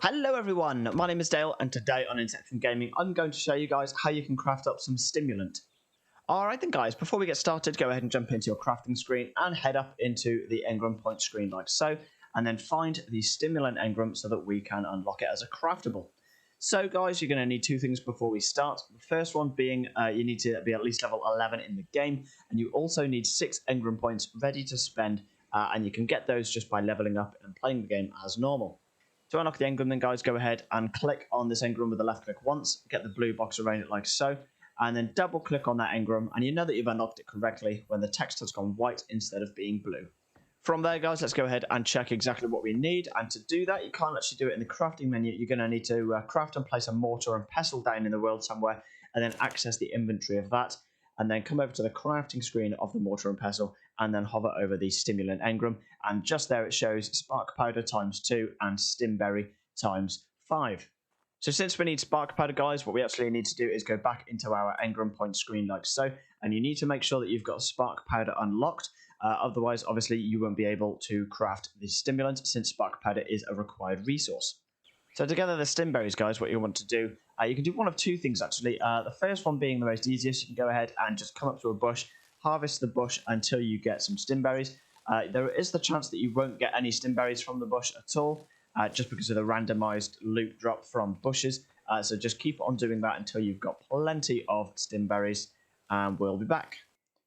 Hello everyone, my name is Dale and today on Inception Gaming I'm going to show you guys how you can craft up some stimulant. Alright then guys, before we get started go ahead and jump into your crafting screen and head up into the Engram point screen like so, and then find the stimulant Engram so that we can unlock it as a craftable. So guys, you're going to need two things before we start. The first one being you need to be at least level 11 in the game, and you also need 6 Engram points ready to spend, and you can get those just by leveling up and playing the game as normal. To unlock the Engram then guys, go ahead and click on this Engram with the left click once, get the blue box around it like so, and then double click on that Engram and you know that you've unlocked it correctly when the text has gone white instead of being blue. From there guys, let's go ahead and check exactly what we need, and to do that you can't actually do it in the crafting menu. You're going to need to craft and place a mortar and pestle down in the world somewhere, and then access the inventory of that, and then come over to the crafting screen of the mortar and pestle and then hover over the stimulant Engram, and just there it shows spark powder ×2 and stimberry ×5. So since we need spark powder guys, what we actually need to do is go back into our Engram point screen like so, and you need to make sure that you've got spark powder unlocked. Otherwise, obviously, you won't be able to craft the stimulant since spark powder is a required resource. So to gather the stimberries, guys, what you want to do, you can do one of two things actually. The first one being the most easiest, you can go ahead and just come up to a bush, harvest the bush until you get some stimberries. There is the chance that you won't get any stimberries from the bush at all, just because of the randomized loot drop from bushes. So just keep on doing that until you've got plenty of stimberries, and we'll be back.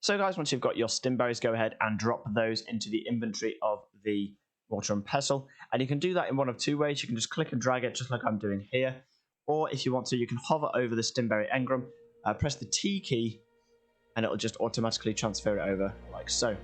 So guys, once you've got your stimberries, go ahead and drop those into the inventory of the mortar and pestle. And you can do that in one of two ways. You can just click and drag it just like I'm doing here. Or if you want to, you can hover over the stimberry Engram, press the T key, and it'll just automatically transfer it over like so.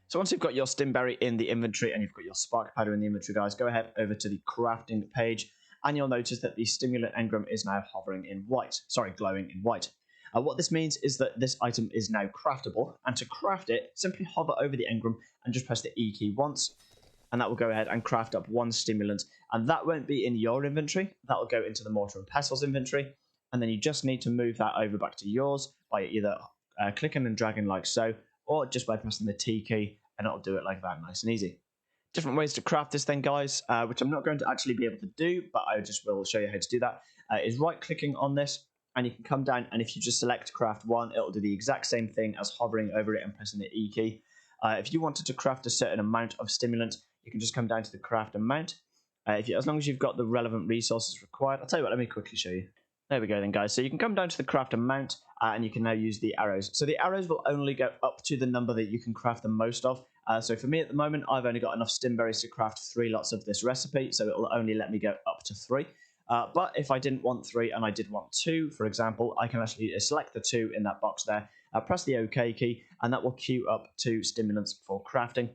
So once you've got your stimberry in the inventory and you've got your spark powder in the inventory, guys, go ahead over to the crafting page, and you'll notice that the stimulant Engram is now hovering in white. Sorry, glowing in white. What this means is that this item is now craftable, and to craft it, simply hover over the Engram and just press the E key once, and that will go ahead and craft up one stimulant, and that won't be in your inventory. That will go into the mortar and pestle's inventory, and then you just need to move that over back to yours by either clicking and dragging like so, or just by pressing the T key, and it'll do it like that, nice and easy. Different ways to craft this then, guys, which I'm not going to actually be able to do, but I just will show you how to do that, is right-clicking on this, and you can come down, and if you just select craft one, it'll do the exact same thing as hovering over it and pressing the E key. If you wanted to craft a certain amount of stimulant, you can just come down to the craft amount. As long as you've got the relevant resources required. I'll tell you what, let me quickly show you. There we go then, guys. So you can come down to the craft amount, and you can now use the arrows. So the arrows will only go up to the number that you can craft the most of. So for me at the moment, I've only got enough stimberries to craft 3 lots of this recipe, so it will only let me go up to 3. But if I didn't want 3 and I did want 2, for example, I can actually select the 2 in that box there, press the OK key, and that will queue up 2 stimulants for crafting.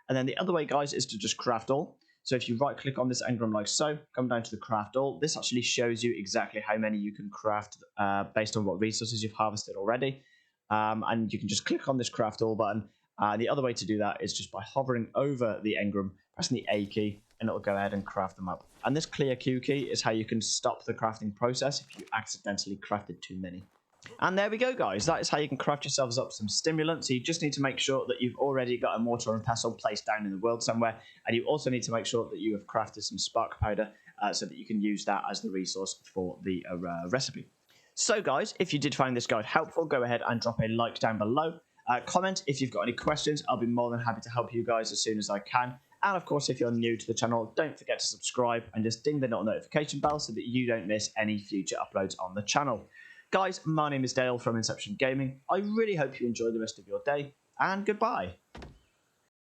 And then the other way, guys, is to just craft all. So if you right click on this Engram like so, come down to the craft all, this actually shows you exactly how many you can craft based on what resources you've harvested already. And you can just click on this craft all button. The other way to do that is just by hovering over the Engram, pressing the A key, and it'll go ahead and craft them up. And this clear Q key is how you can stop the crafting process if you accidentally crafted too many. And there we go, guys. That is how you can craft yourselves up some stimulant. So you just need to make sure that you've already got a mortar and pestle placed down in the world somewhere. And you also need to make sure that you have crafted some spark powder so that you can use that as the resource for the recipe. So, guys, if you did find this guide helpful, go ahead and drop a like down below. Comment if you've got any questions. I'll be more than happy to help you guys as soon as I can. And, of course, if you're new to the channel, don't forget to subscribe and just ding the little notification bell so that you don't miss any future uploads on the channel. Guys, my name is Dale from Inception Gaming. I really hope you enjoy the rest of your day, and goodbye.